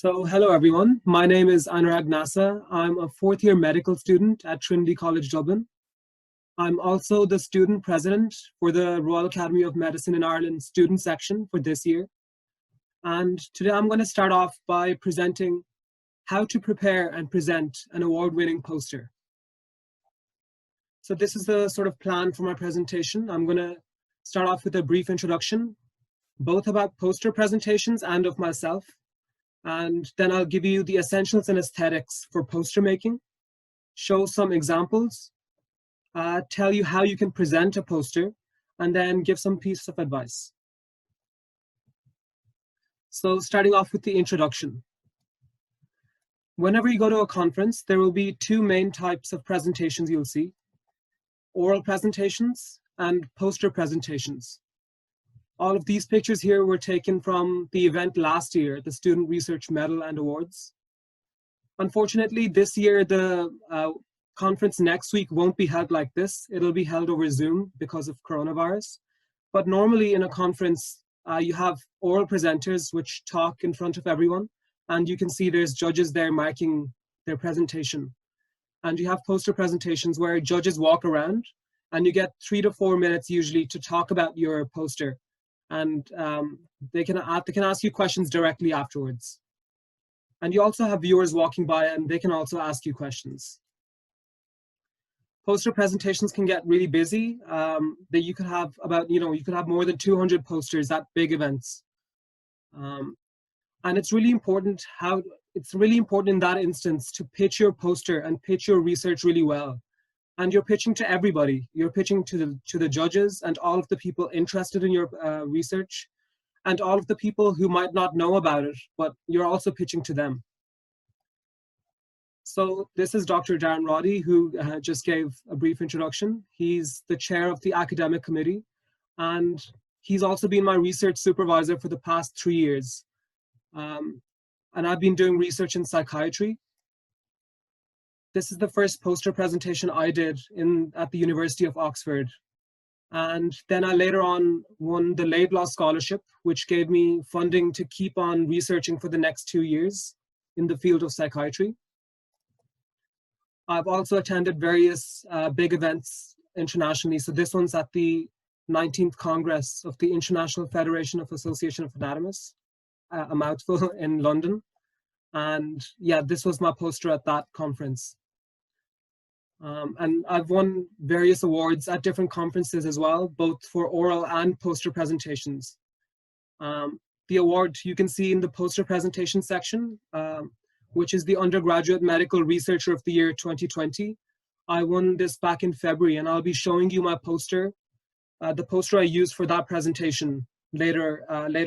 Hello everyone. My name is Anurag Nasa. I'm a fourth year medical student at Trinity College Dublin. I'm also the student president for the Royal Academy of Medicine in Ireland student section for this year. And today I'm going to start off by presenting how to prepare and present an award-winning poster. So this is the sort of plan for my presentation. I'm going to start off with a brief introduction, both about poster presentations and of myself. And then I'll give you the essentials and aesthetics for poster making, show some examples, tell you how you can present a poster, and then give some pieces of advice. So starting off with the introduction. Whenever you go to a conference, there will be two main types of presentations you'll see: oral presentations and poster presentations. All of these pictures here were taken from the event last year, the Student Research Medal and Awards. Unfortunately, this year, the conference next week won't be held like this. It'll be held over Zoom because of coronavirus. But normally in a conference, you have oral presenters which talk in front of everyone. And you can see there's judges there marking their presentation. And you have poster presentations where judges walk around and you get 3 to 4 minutes usually to talk about your poster. And they can ask you questions directly afterwards. And you also have viewers walking by and they can also ask you questions. Poster presentations can get really busy. That you could have you could have more than 200 posters at big events. And it's really important in that instance to pitch your poster and pitch your research really well. And you're pitching to everybody. You're pitching to the judges and all of the people interested in your research and all of the people who might not know about it, but you're also pitching to them. So this is Dr. Darren Roddy, who just gave a brief introduction. He's the chair of the academic committee, and he's also been my research supervisor for the past 3 years. And I've been doing research in psychiatry. This is the first poster presentation I did at the University of Oxford. And then I later on won the Laidlaw scholarship, which gave me funding to keep on researching for the next 2 years in the field of psychiatry. I've also attended various big events internationally. So this one's at the 19th Congress of the International Federation of Association of Anatomists, a mouthful, in London. And yeah, this was my poster at that conference. And I've won various awards at different conferences as well, both for oral and poster presentations. The award you can see in the poster presentation section, which is the Undergraduate Medical Researcher of the Year 2020. I won this back in February, and I'll be showing you my poster, the poster I used for that presentation later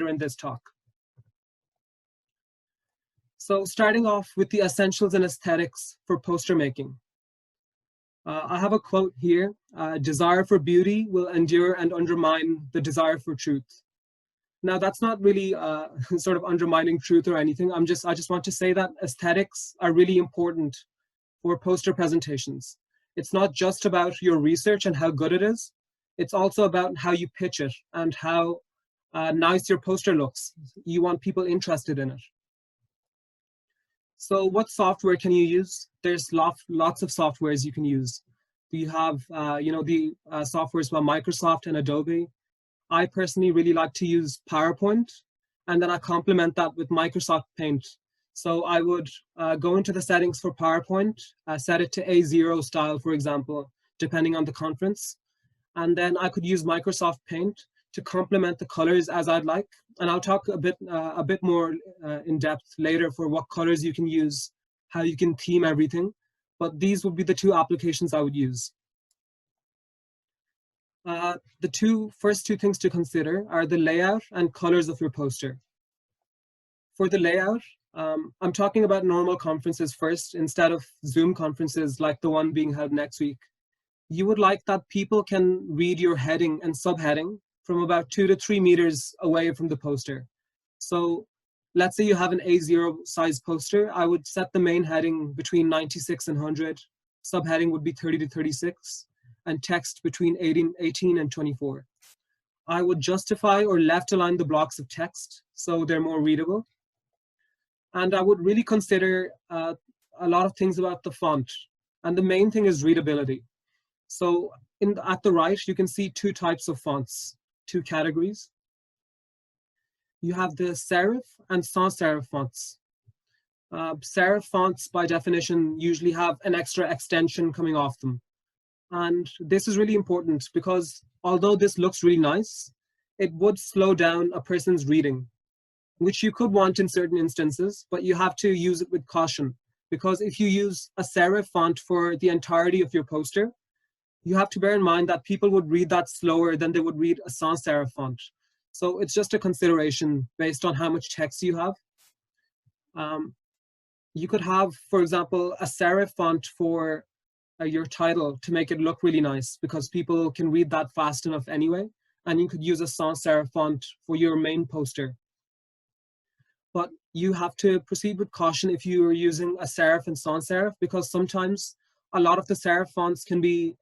in this talk. So starting off with the essentials and aesthetics for poster making. I have a quote here: desire for beauty will endure and undermine the desire for truth. Now that's not really sort of undermining truth or anything. I just want to say that aesthetics are really important for poster presentations. It's not just about your research and how good it is. It's also about how you pitch it and how nice your poster looks. You want people interested in it. So what software can you use? There's lots of softwares you can use. You have, the softwares by Microsoft and Adobe. I personally really like to use PowerPoint, and then I complement that with Microsoft Paint. So I would go into the settings for PowerPoint, set it to A0 style, for example, depending on the conference. And then I could use Microsoft Paint to complement the colors as I'd like. And I'll talk a bit more in depth later for what colors you can use, how you can theme everything. But these would be the two applications I would use. The first two things to consider are the layout and colors of your poster. For the layout, I'm talking about normal conferences first instead of Zoom conferences like the one being held next week. You would like that people can read your heading and subheading from about 2 to 3 meters away from the poster. So let's say you have an A0 size poster. I would set the main heading between 96 and 100. Subheading would be 30 to 36, and text between 18 and 24. I would justify or left align the blocks of text so they're more readable. And I would really consider a lot of things about the font. And the main thing is readability. So at the right, you can see two types of fonts, two categories. You have the serif and sans serif fonts. Serif fonts, by definition, usually have an extra extension coming off them. And this is really important because although this looks really nice, it would slow down a person's reading, which you could want in certain instances, but you have to use it with caution. Because if you use a serif font for the entirety of your poster, you have to bear in mind that people would read that slower than they would read a sans serif font. So it's just a consideration based on how much text you have. You could have, for example, a serif font for your title to make it look really nice because people can read that fast enough anyway. And you could use a sans serif font for your main poster. But you have to proceed with caution if you are using a serif and sans serif, because sometimes a lot of the serif fonts can be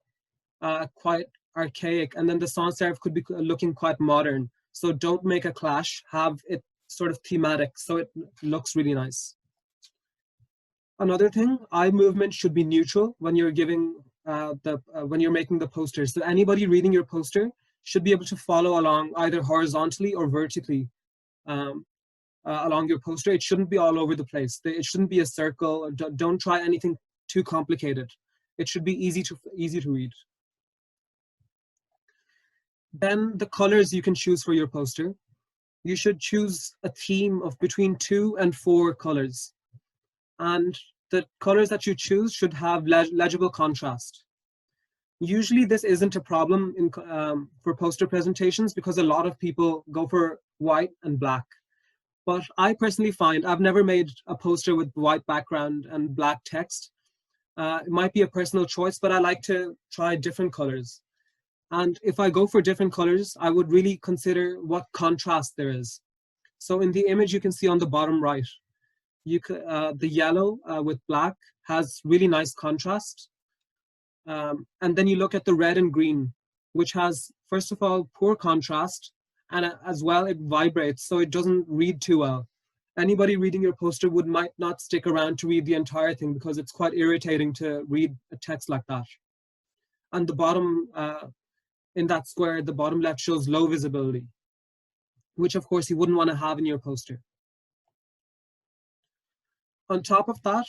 quite archaic, and then the sans serif could be looking quite modern. So don't make a clash, have it sort of thematic so it looks really nice. Another thing, eye movement should be neutral when you're giving when you're making the poster. So anybody reading your poster should be able to follow along either horizontally or vertically along your poster. It shouldn't be all over the place. It shouldn't be a circle. Don't try anything too complicated. It should be easy to read. Then the colors you can choose for your poster. You should choose a theme of between 2 and 4 colors. And the colors that you choose should have legible contrast. Usually this isn't a problem for poster presentations because a lot of people go for white and black. But I personally find I've never made a poster with white background and black text. It might be a personal choice, but I like to try different colors. And if I go for different colors, I would really consider what contrast there is. So in the image you can see on the bottom right, the yellow with black has really nice contrast. And then you look at the red and green, which has, first of all, poor contrast, and as well it vibrates, so it doesn't read too well. Anybody reading your poster might not stick around to read the entire thing because it's quite irritating to read a text like that. And the bottom, in that square, the bottom left shows low visibility, which of course you wouldn't want to have in your poster. On top of that,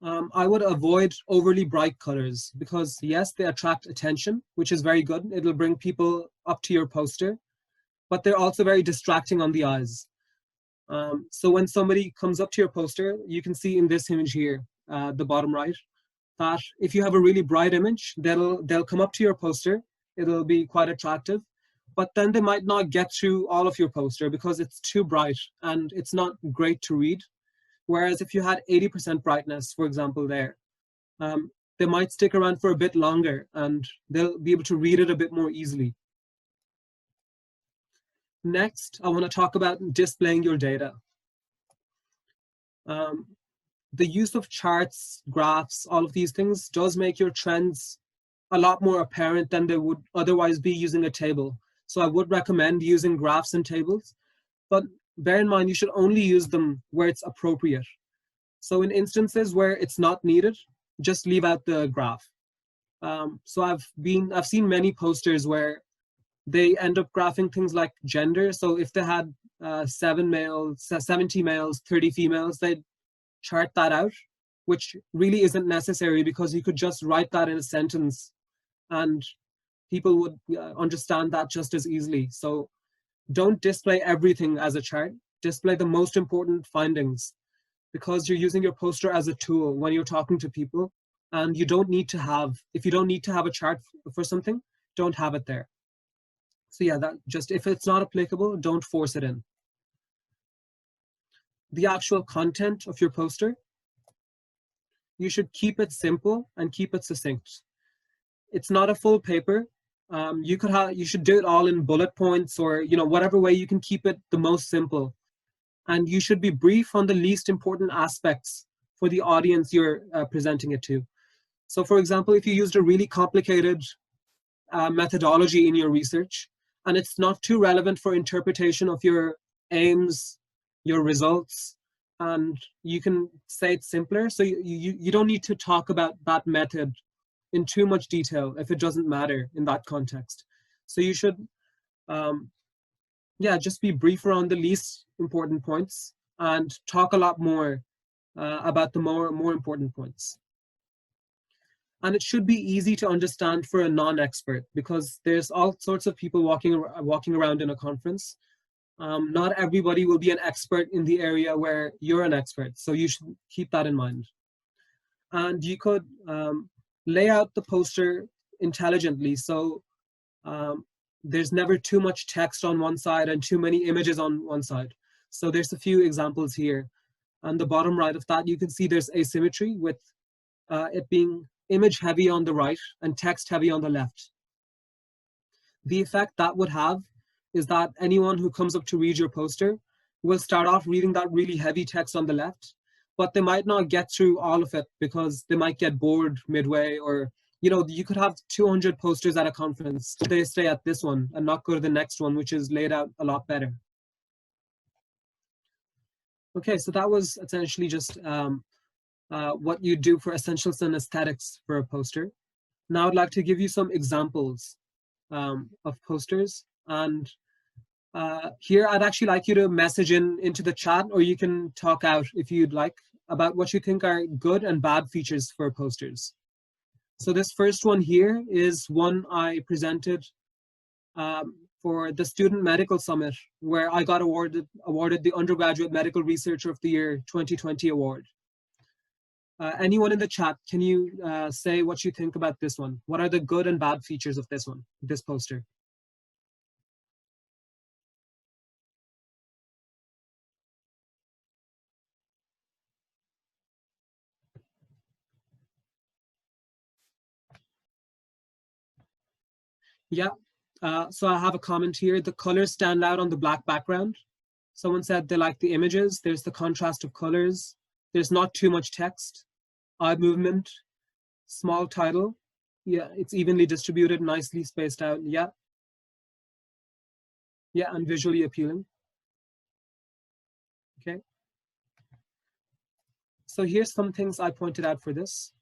I would avoid overly bright colors because yes, they attract attention, which is very good. It'll bring people up to your poster, but they're also very distracting on the eyes. So when somebody comes up to your poster, you can see in this image here, the bottom right, that if you have a really bright image, they'll come up to your poster. It'll be quite attractive, but then they might not get through all of your poster because it's too bright and it's not great to read. Whereas if you had 80% brightness, for example, there, they might stick around for a bit longer and they'll be able to read it a bit more easily. Next, I want to talk about displaying your data. The use of charts, graphs, all of these things does make your trends a lot more apparent than they would otherwise be using a table. So I would recommend using graphs and tables, but bear in mind you should only use them where it's appropriate. So in instances where it's not needed, just leave out the graph. So I've seen many posters where they end up graphing things like gender. So if they had 70 males, 30 females, they'd chart that out, which really isn't necessary because you could just write that in a sentence and people would understand that just as easily. So don't display everything as a chart. Display the most important findings because you're using your poster as a tool when you're talking to people, and you don't need to have, if you don't need to have a chart for something, don't have it there. So yeah, if it's not applicable, don't force it in. The actual content of your poster, you should keep it simple and keep it succinct. It's not a full paper. You should do it all in bullet points or whatever way you can keep it the most simple. And you should be brief on the least important aspects for the audience you're presenting it to. So for example, if you used a really complicated methodology in your research, and it's not too relevant for interpretation of your aims, your results, and you can say it's simpler. So you don't need to talk about that method in too much detail if it doesn't matter in that context. So you should, yeah, just be briefer on the least important points and talk a lot more about the more important points. And it should be easy to understand for a non-expert, because there's all sorts of people walking around in a conference. Not everybody will be an expert in the area where you're an expert, so you should keep that in mind. And you could lay out the poster intelligently, so there's never too much text on one side and too many images on one side. So there's a few examples here. On the bottom right of that, you can see there's asymmetry with it being image heavy on the right and text heavy on the left. The effect that would have is that anyone who comes up to read your poster will start off reading that really heavy text on the left, but they might not get through all of it because they might get bored midway, or you could have 200 posters at a conference. They stay at this one and not go to the next one, which is laid out a lot better. Okay, so that was essentially just what you do for essentials and aesthetics for a poster. Now I'd like to give you some examples of posters. And here I'd actually like you to message into the chat, or you can talk out if you'd like about what you think are good and bad features for posters. So this first one here is one I presented for the Student Medical Summit, where I got awarded the Undergraduate Medical Researcher of the Year 2020 award. Anyone in the chat, can you say what you think about this one? What are the good and bad features of this one, this poster? Yeah, so I have a comment here. The colors stand out on the black background. Someone said they like the images. There's the contrast of colors. There's not too much text. Eye movement, small title. Yeah, it's evenly distributed, nicely spaced out. Yeah. Yeah, and visually appealing. Okay. So here's some things I pointed out for this.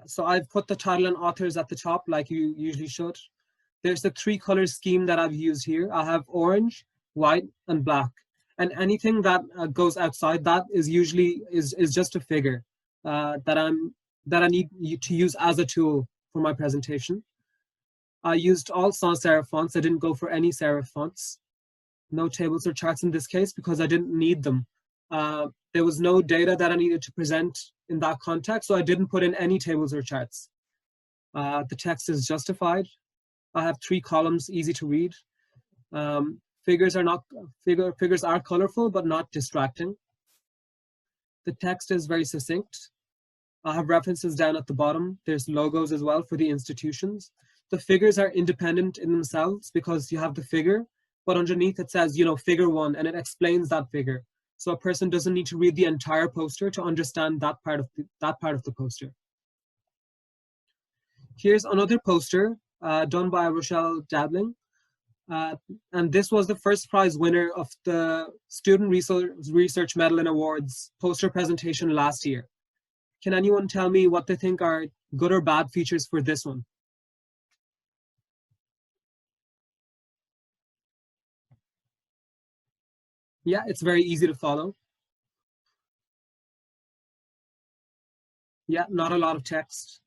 So I've put the title and authors at the top, like you usually should. There's the 3 color scheme that I've used here. I have orange, white, and black. And anything that goes outside that is usually is just a figure that I need to use as a tool for my presentation. I used all sans serif fonts. I didn't go for any serif fonts. No tables or charts in this case because I didn't need them. There was no data that I needed to present in that context, so I didn't put in any tables or charts. The text is justified. I have 3 columns, easy to read. Figures are colorful but not distracting. The text is very succinct. I have references down at the bottom. There's logos as well for the institutions. The figures are independent in themselves because you have the figure, but underneath it says, figure 1, and it explains that figure. So a person doesn't need to read the entire poster to understand that part of the poster. Here's another poster done by Rochelle Dabling. And this was the first prize winner of the Student Research Medal and Awards poster presentation last year. Can anyone tell me what they think are good or bad features for this one? Yeah, it's very easy to follow. Yeah, not a lot of text.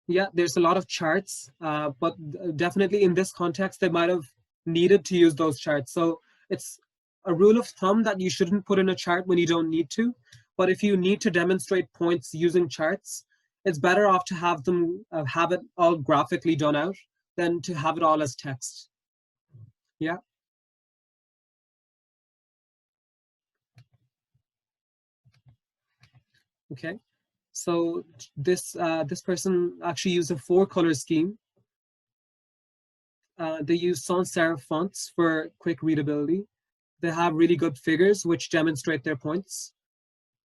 Yeah, there's a lot of charts, but definitely in this context, they might have needed to use those charts. So it's a rule of thumb that you shouldn't put in a chart when you don't need to. But if you need to demonstrate points using charts, it's better off to have them have it all graphically done out than to have it all as text. Yeah. Okay. So this person actually used a 4 color scheme. They use sans serif fonts for quick readability. They have really good figures which demonstrate their points.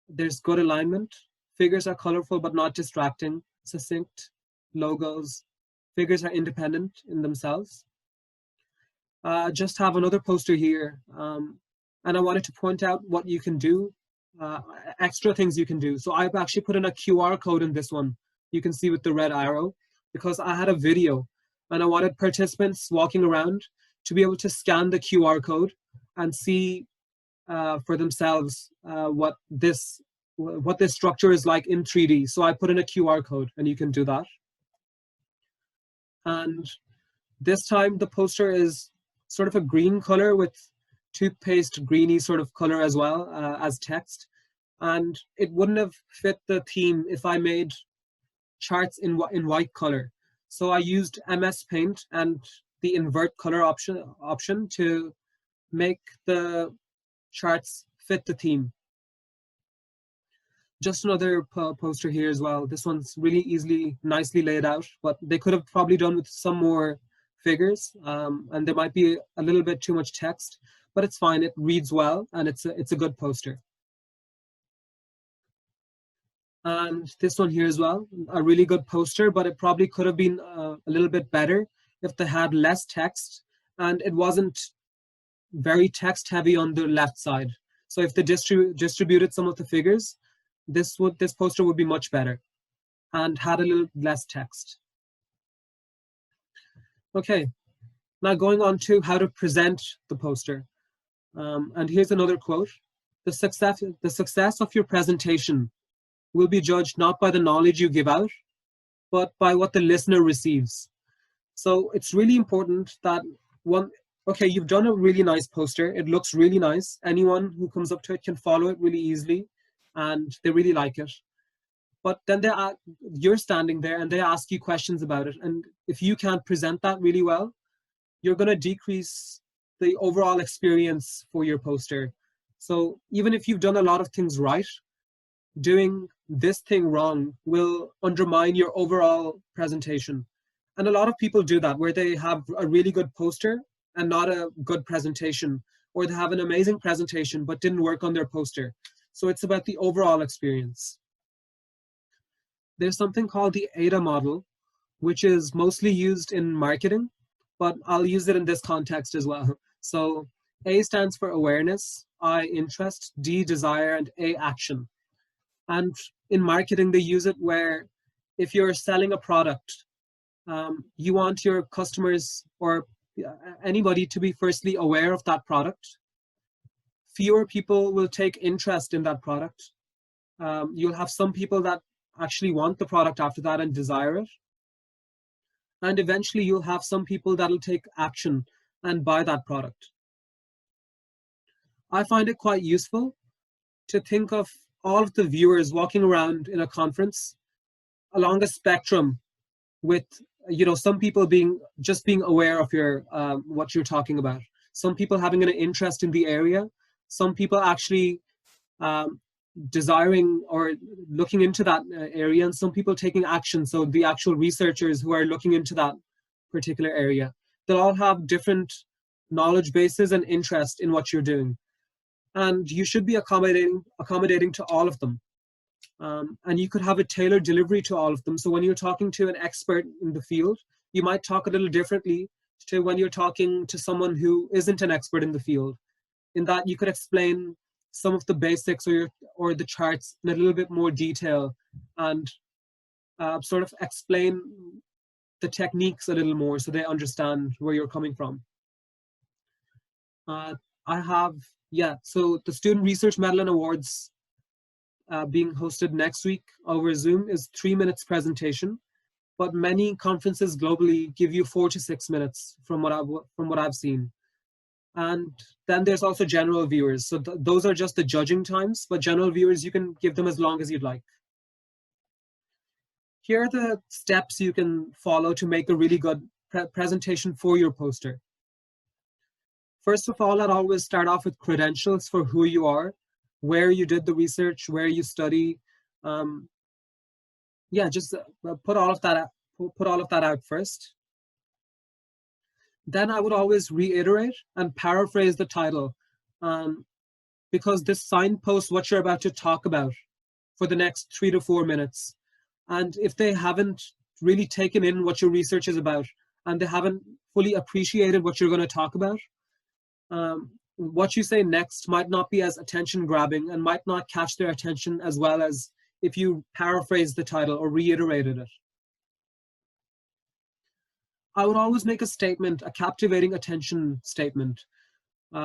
There's good alignment. Figures are colorful but not distracting, succinct, logos. Figures are independent in themselves. Just have another poster here and I wanted to point out what you can do, extra things you can do. So I've actually put in a QR code in this one. You can see with the red arrow, because I had a video and I wanted participants walking around to be able to scan the QR code and see for themselves what this structure is like in 3D. So I put in a QR code, and you can do that. And this time the poster is sort of a green color with toothpaste greeny sort of color as well as text. And it wouldn't have fit the theme if I made charts in white color. So I used MS Paint and the invert color option to make the charts fit the theme. Just another poster here as well. This one's really nicely laid out, but they could have probably done with some more figures, and there might be a little bit too much text, but it's fine. It reads well, and it's a good poster. And this one here as well, a really good poster, but it probably could have been a little bit better if they had less text and it wasn't very text heavy on the left side. So if they distributed some of the figures, this poster would be much better and had a little less text. Okay, now going on to how to present the poster. And here's another quote. The success of your presentation will be judged not by the knowledge you give out, but by what the listener receives. So it's really important that okay, you've done a really nice poster. It looks really nice. Anyone who comes up to it can follow it really easily, and they really like it. But then you're standing there and they ask you questions about it. And if you can't present that really well, you're going to decrease the overall experience for your poster. So even if you've done a lot of things right, doing this thing wrong will undermine your overall presentation. And a lot of people do that, where they have a really good poster and not a good presentation, or they have an amazing presentation but didn't work on their poster. So it's about the overall experience. There's something called the AIDA model, which is mostly used in marketing, but I'll use it in this context as well. So A stands for awareness, I interest, D desire, and A action. And in marketing, they use it where if you're selling a product, you want your customers or anybody to be firstly aware of that product. Fewer people will take interest in that product. You'll have some people that actually want the product after that and desire it. And eventually you'll have some people that'll take action and buy that product. I find it quite useful to think of all of the viewers walking around in a conference along a spectrum, with some people just being aware of your what you're talking about, some people having an interest in the area, some people actually desiring or looking into that area, and some people taking action. So the actual researchers who are looking into that particular area, they'll all have different knowledge bases and interest in what you're doing, and you should be accommodating to all of them. And you could have a tailored delivery to all of them. So when you're talking to an expert in the field, you might talk a little differently to when you're talking to someone who isn't an expert in the field, in that you could explain some of the basics or the charts in a little bit more detail, and sort of explain the techniques a little more so they understand where you're coming from. So the Student Research Medal and Awards being hosted next week over Zoom is 3 minutes presentation, but many conferences globally give you 4 to 6 minutes from what I've seen. And then there's also general viewers. So those are just the judging times, but general viewers, you can give them as long as you'd like. Here are the steps you can follow to make a really good presentation for your poster. First of all, I'd always start off with credentials for who you are, where you did the research, where you study. Just put all of that out first. Then I would always reiterate and paraphrase the title, because this signposts what you're about to talk about for the next 3 to 4 minutes. And if they haven't really taken in what your research is about, and they haven't fully appreciated what you're going to talk about, what you say next might not be as attention grabbing and might not catch their attention as well as if you paraphrase the title or reiterated it. I would always make a statement, a captivating attention statement.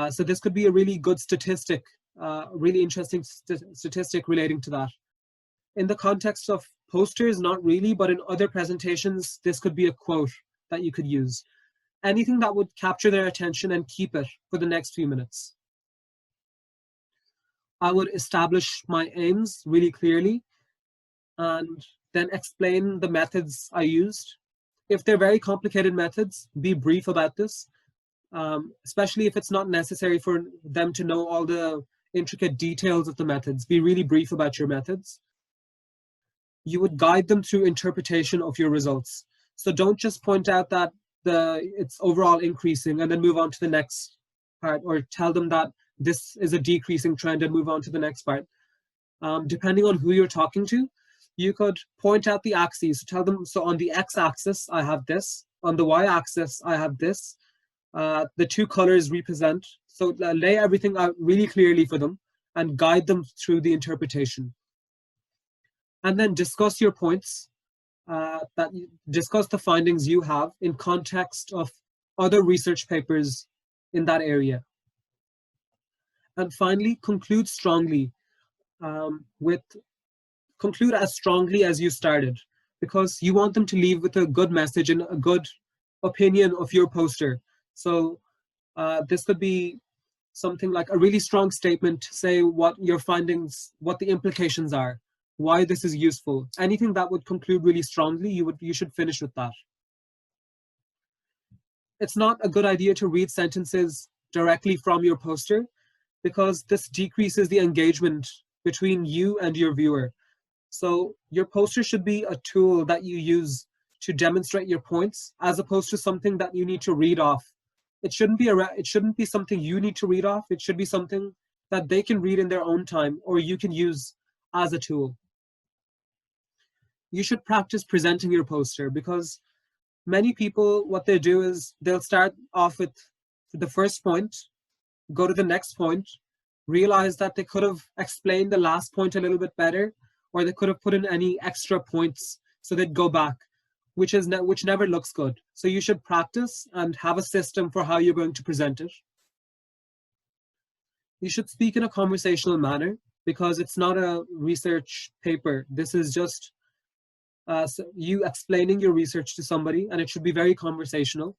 So this could be a really good statistic, really interesting statistic relating to that. In the context of posters, not really, but in other presentations, this could be a quote that you could use. Anything that would capture their attention and keep it for the next few minutes. I would establish my aims really clearly and then explain the methods I used. If they're very complicated methods, be brief about this, especially if it's not necessary for them to know all the intricate details of the methods. Be really brief about your methods. You would guide them through interpretation of your results. So don't just point out that it's overall increasing and then move on to the next part, or tell them that this is a decreasing trend and move on to the next part. Depending on who you're talking to, you could point out the axes. Tell them, so on the x-axis, I have this. On the y-axis, I have this. The two colors represent. So lay everything out really clearly for them and guide them through the interpretation. And then discuss your points, discuss the findings you have in context of other research papers in that area. And finally, conclude strongly conclude as strongly as you started, because you want them to leave with a good message and a good opinion of your poster. So this could be something like a really strong statement to say what your findings, what the implications are, why this is useful. Anything that would conclude really strongly, you should finish with that. It's not a good idea to read sentences directly from your poster, because this decreases the engagement between you and your viewer. So your poster should be a tool that you use to demonstrate your points, as opposed to something that you need to read off. It shouldn't be something you need to read off. It should be something that they can read in their own time, or you can use as a tool. You should practice presenting your poster, because many people, what they do is they'll start off with the first point, go to the next point, realize that they could have explained the last point a little bit better, or they could have put in any extra points, so they'd go back, which never looks good. So you should practice and have a system for how you're going to present it. You should speak in a conversational manner, because it's not a research paper. This is just you explaining your research to somebody, and it should be very conversational.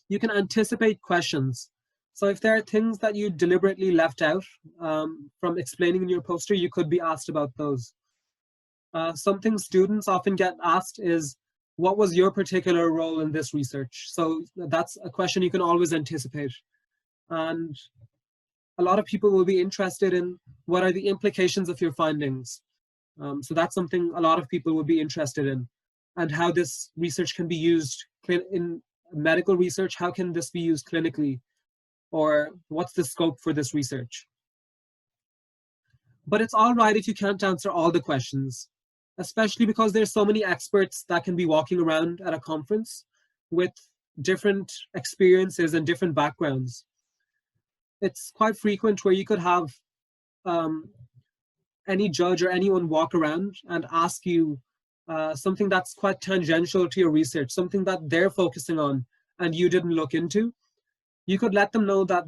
You can anticipate questions. So if there are things that you deliberately left out from explaining in your poster, you could be asked about those. Something students often get asked is, what was your particular role in this research? So that's a question you can always anticipate. And a lot of people will be interested in, what are the implications of your findings? So that's something a lot of people will be interested in, and how this research can be used in medical research. How can this be used clinically? Or what's the scope for this research? But it's all right if you can't answer all the questions, especially because there's so many experts that can be walking around at a conference with different experiences and different backgrounds. It's quite frequent where you could have any judge or anyone walk around and ask you something that's quite tangential to your research, something that they're focusing on and you didn't look into. You could let them know that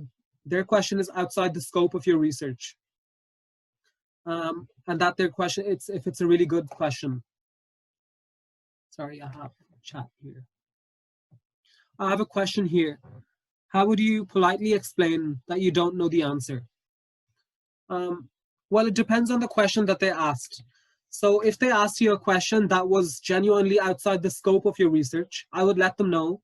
their question is outside the scope of your research, and that their question, if it's a really good question. Sorry, I have a chat here. I have a question here. How would you politely explain that you don't know the answer? Well, it depends on the question that they asked. So if they asked you a question that was genuinely outside the scope of your research, I would let them know,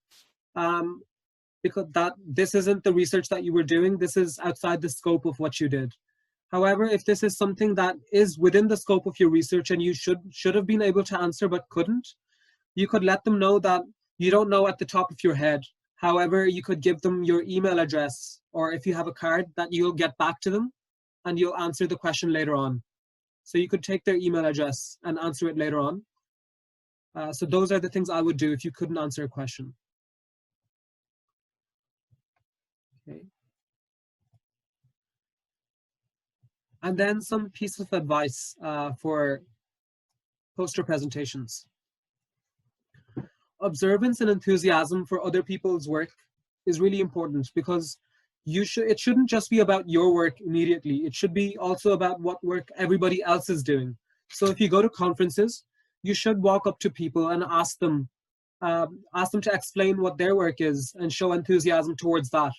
because this isn't the research that you were doing. This is outside the scope of what you did. However, if this is something that is within the scope of your research and you should have been able to answer but couldn't, you could let them know that you don't know at the top of your head. However, you could give them your email address, or if you have a card, that you'll get back to them and you'll answer the question later on. So you could take their email address and answer it later on. So those are the things I would do if you couldn't answer a question. Okay. And then some piece of advice for poster presentations. Observance and enthusiasm for other people's work is really important, because it shouldn't just be about your work immediately. It should be also about what work everybody else is doing. So if you go to conferences, you should walk up to people and ask them to explain what their work is and show enthusiasm towards that.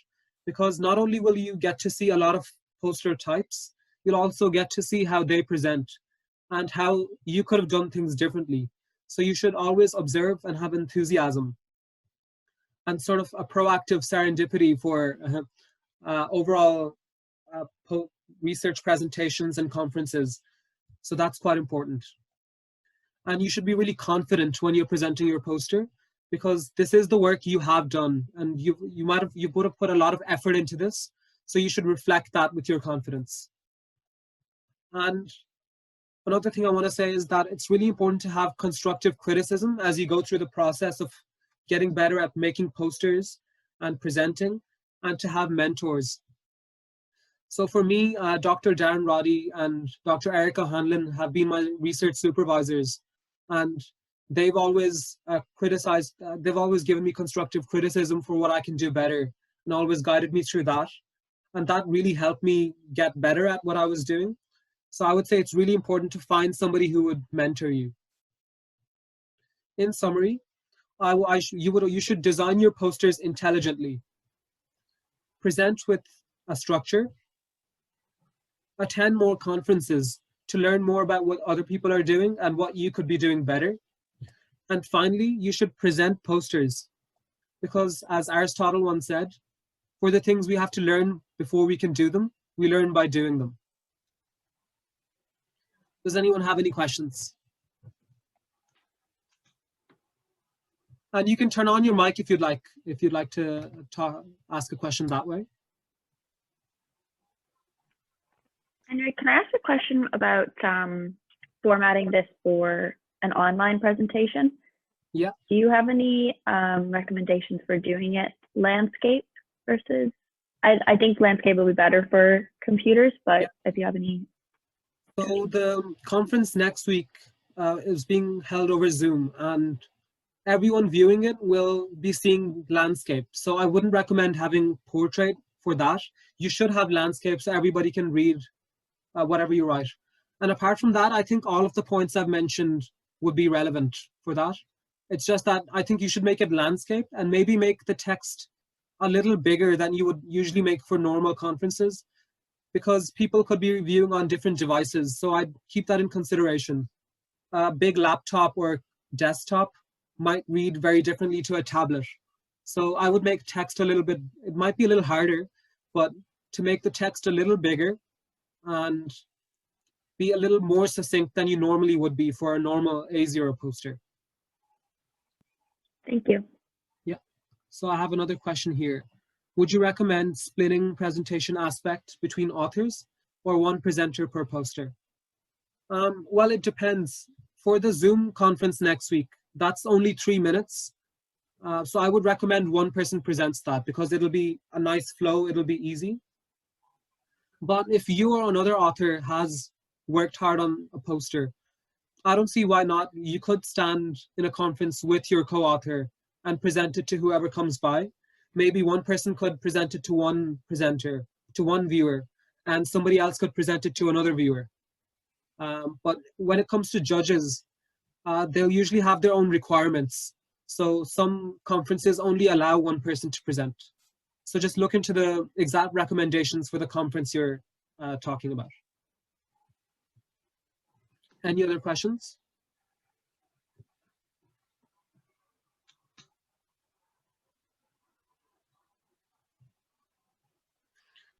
Because not only will you get to see a lot of poster types, you'll also get to see how they present and how you could have done things differently. So you should always observe and have enthusiasm and sort of a proactive serendipity for overall research presentations and conferences. So that's quite important. And you should be really confident when you're presenting your poster, because this is the work you have done, and you would have put a lot of effort into this. So you should reflect that with your confidence. And another thing I want to say is that it's really important to have constructive criticism as you go through the process of getting better at making posters and presenting, and to have mentors. So for me, Dr. Darren Roddy and Dr. Erica Hanlon have been my research supervisors, and they've always they've always given me constructive criticism for what I can do better, and always guided me through that. And that really helped me get better at what I was doing. So I would say it's really important to find somebody who would mentor you. In summary, you should design your posters intelligently, present with a structure, attend more conferences to learn more about what other people are doing and what you could be doing better. And finally, you should present posters, because as Aristotle once said, for the things we have to learn before we can do them, we learn by doing them. Does anyone have any questions? And you can turn on your mic if you'd like to ask a question that way. Anurag, can I ask a question about formatting this for an online presentation? Yeah. Do you have any recommendations for doing it landscape versus? I think landscape will be better for computers, but yeah, if you have any. So the conference next week is being held over Zoom, and everyone viewing it will be seeing landscape. So I wouldn't recommend having portrait for that. You should have landscape so everybody can read whatever you write. And apart from that, I think all of the points I've mentioned would be relevant for that. It's just that I think you should make it landscape and maybe make the text a little bigger than you would usually make for normal conferences, because people could be viewing on different devices. So I'd keep that in consideration. A big laptop or desktop might read very differently to a tablet. So I would make text a little bit, it might be a little harder, but to make the text a little bigger and be a little more succinct than you normally would be for a normal A0 poster. Thank you. Yeah. So I have another question here. Would you recommend splitting presentation aspect between authors or one presenter per poster? Well, it depends. For the Zoom conference next week, that's only 3 minutes. So I would recommend one person presents that, because it'll be a nice flow, it'll be easy. But if you or another author has worked hard on a poster, I don't see why not. You could stand in a conference with your co-author and present it to whoever comes by. Maybe one person could present it to one presenter, to one viewer, and somebody else could present it to another viewer. But when it comes to judges, they'll usually have their own requirements. So some conferences only allow one person to present. So just look into the exact recommendations for the conference you're talking about. Any other questions?